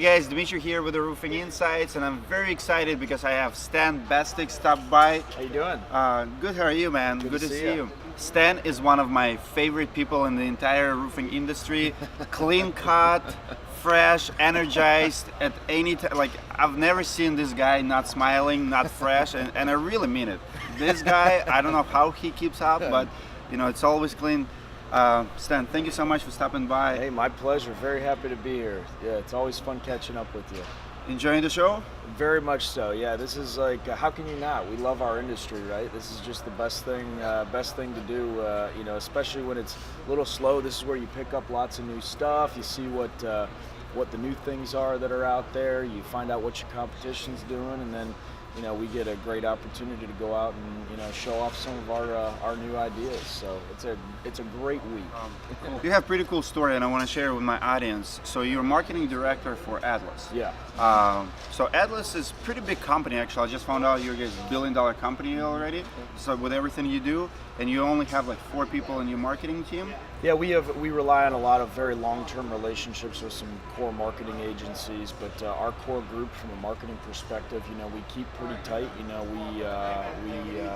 guys, Dimitri here with the Roofing Insights, and I'm very excited because I have Stan Bastek stop by. How you doing? Good, how are you, man? Good to see you. Stan is one of my favorite people in the entire roofing industry. Clean cut, fresh, energized at any time. Like, I've never seen this guy not smiling, not fresh, and I really mean it. This guy, I don't know how he keeps up, but you know, it's always clean. Stan, thank you so much for stopping by. Hey, my pleasure. Very happy to be here. Yeah, it's always fun catching up with you. Enjoying the show? Very much so. Yeah, this is like, how can you not? We love our industry, right? This is just the best thing to do. You know, especially when it's a little slow. This is where you pick up lots of new stuff. You see what the new things are that are out there. You find out what your competition's doing, and then you know we get a great opportunity to go out and show off some of our new ideas. So it's a great week. You have a pretty cool story, and I want to share it with my audience. So you're marketing director for Atlas. Yeah. So Atlas is a pretty big company, actually. I just found out you're guys $1 billion company already. So with everything you do, and you only have like 4 people in your marketing team. Yeah, we rely on a lot of very long-term relationships with some core marketing agencies, but our core group, from a marketing perspective, we keep pretty tight. We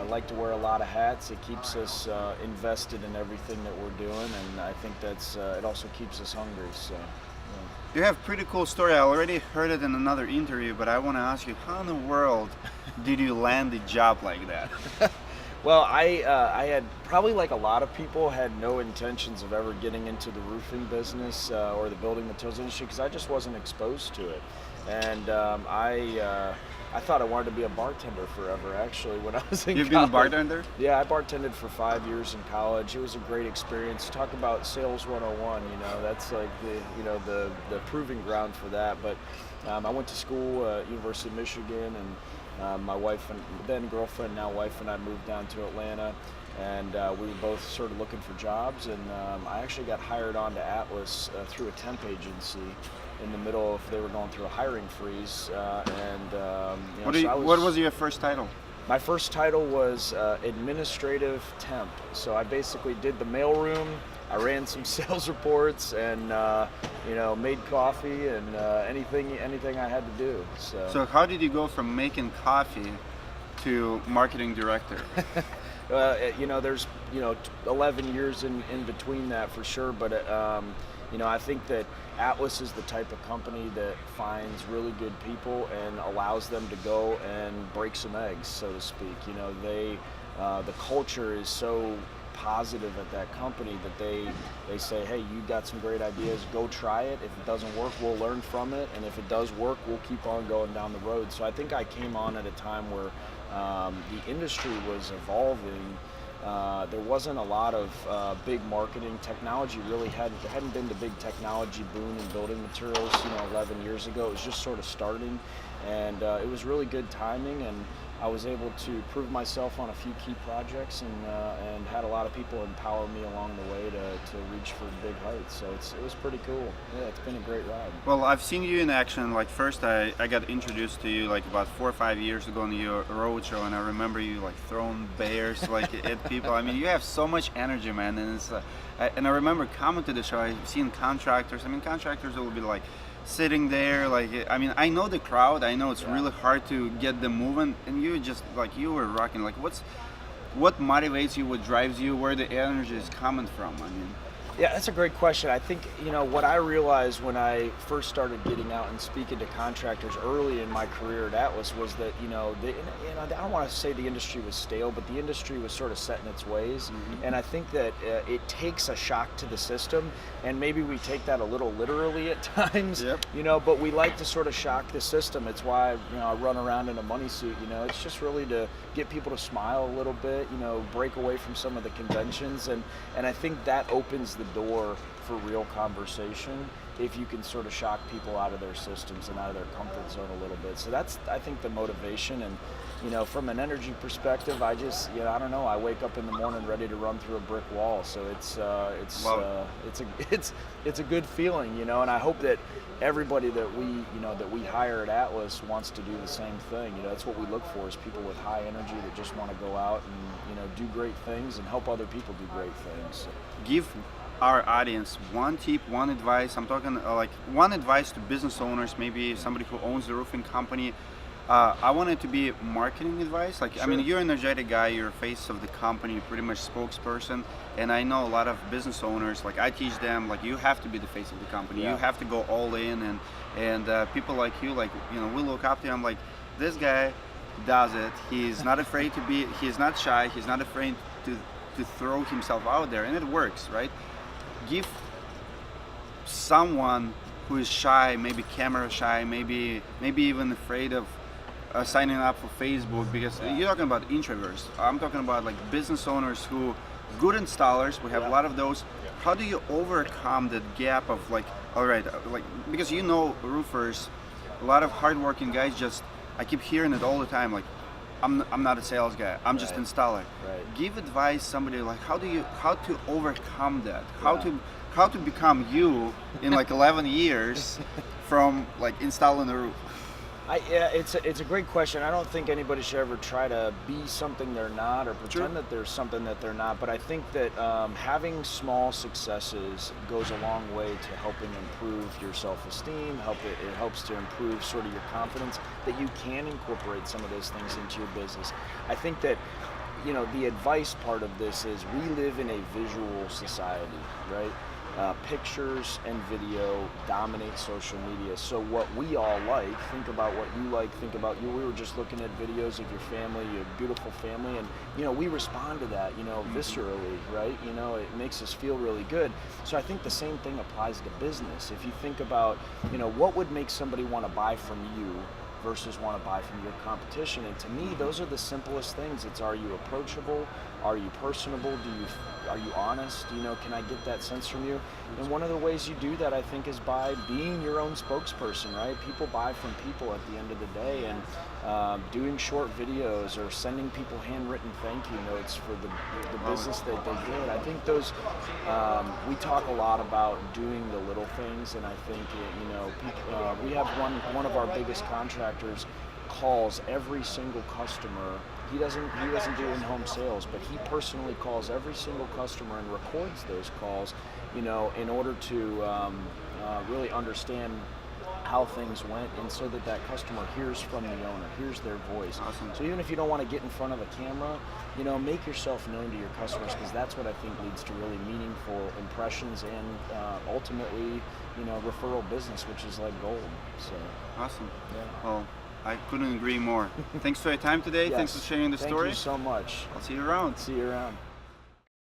like to wear a lot of hats. It keeps us invested in everything that we're doing, and I think that's it also keeps us hungry. So. You have a pretty cool story. I already heard it in another interview, but I want to ask you, how in the world did you land a job like that? Well, I had probably, like a lot of people, had no intentions of ever getting into the roofing business or the building materials industry because I just wasn't exposed to it. And I thought I wanted to be a bartender forever, actually, when I was in college. You've been a bartender? Yeah, I bartended for 5 years in college. It was a great experience. Talk about sales 101, that's like the proving ground for that. But I went to school at University of Michigan, and my wife and then girlfriend, now wife, and I moved down to Atlanta, and we were both sort of looking for jobs, and I actually got hired on to Atlas through a temp agency in the middle of, they were going through a hiring freeze, What was your first title? My first title was administrative temp. So I basically did the mailroom. I ran some sales reports and made coffee and anything I had to do. So how did you go from making coffee to marketing director? There's 11 years in between that for sure, but I think that Atlas is the type of company that finds really good people and allows them to go and break some eggs, so to speak. The culture is so positive at that company that they say, hey, you got some great ideas, go try it. If it doesn't work, we'll learn from it, and if it does work, we'll keep on going down the road. So I think I came on at a time where the industry was evolving. There wasn't a lot of big marketing. Technology really hadn't been the big technology boom in building materials 11 years ago. It was just sort of starting, and it was really good timing, and I was able to prove myself on a few key projects, and had a lot of people empower me along the way to reach for big heights. So it was pretty cool. Yeah, it's been a great ride. Well, I've seen you in action. Like, first I got introduced to you like about 4 or 5 years ago on your roadshow, and I remember you like throwing bears like at people. I mean, you have so much energy, man, and it's and I remember coming to the show. I've seen contractors. I mean, contractors will be like sitting there, like, I mean, I know the crowd, I know it's really hard to get them moving, and you just, like, you were rocking. Like, what motivates you, what drives you, where the energy is coming from? I mean, yeah, that's a great question. I think, what I realized when I first started getting out and speaking to contractors early in my career at Atlas was that, I don't want to say the industry was stale, but the industry was sort of set in its ways. Mm-hmm. And I think that it takes a shock to the system, and maybe we take that a little literally at times, but we like to sort of shock the system. It's why, I run around in a money suit, it's just really to get people to smile a little bit, break away from some of the conventions, and I think that opens the door for real conversation if you can sort of shock people out of their systems and out of their comfort zone a little bit. So that's, I think, the motivation. And from an energy perspective, I just I don't know, I wake up in the morning ready to run through a brick wall. So it's a good feeling, and I hope that everybody that we hire at Atlas wants to do the same thing. That's what we look for, is people with high energy that just want to go out and do great things and help other people do great things. Give our audience one tip, one advice. I'm talking like one advice to business owners, maybe somebody who owns the roofing company. I want it to be marketing advice. Like, I mean, Sure. you're an energetic guy, you're face of the company, pretty much spokesperson. And I know a lot of business owners, like I teach them, like you have to be the face of the company. Yeah. You have to go all in, and people like you, like, you know, we look up to him. Like, this guy does it. He's not afraid to be. He's not shy. He's not afraid to throw himself out there, and it works, right? Give someone who is shy, maybe camera shy, maybe even afraid of signing up for Facebook, because you're talking about introverts. I'm talking about like business owners who good installers. We have a lot of those. How do you overcome that gap of like, all right, like, because you know roofers, a lot of hardworking guys just, I keep hearing it all the time, like, I'm not a sales guy. I'm just installer. Right. Give advice somebody like how to overcome that? How to become you in like 11 years from like installing a roof? Yeah, it's a great question. I don't think anybody should ever try to be something they're not or pretend that they're something that they're not. But I think that having small successes goes a long way to helping improve your self-esteem. It helps to improve sort of your confidence that you can incorporate some of those things into your business. I think that, you know, the advice part of this is we live in a visual society, right? Pictures and video dominate social media. So what we all like, think about what you like, think about you. We were just looking at videos of your family, your beautiful family, and you know, we respond to that, you know, viscerally, right? You know, it makes us feel really good. So I think the same thing applies to business. If you think about, you know, what would make somebody want to buy from you versus want to buy from your competition. And to me, those are the simplest things. It's, are you approachable? Are you personable? Are you honest? You know, can I get that sense from you? And one of the ways you do that, I think, is by being your own spokesperson, right? People buy from people at the end of the day, and doing short videos or sending people handwritten thank you notes for the business that they did. I think those, we talk a lot about doing the little things, and I think, you know, we have one of our biggest contractors calls every single customer. He doesn't do in-home sales, but he personally calls every single customer and records those calls, you know, in order to really understand how things went, and so that that customer hears from the owner, hears their voice. Awesome. So even if you don't want to get in front of a camera, you know, make yourself known to your customers, because that's what I think leads to really meaningful impressions and ultimately, you know, referral business, which is like gold. So Awesome. yeah. Well, I couldn't agree more. Thanks for your time today. Yes. Thanks for sharing the story. Thank you so much. I'll see you around. See you around.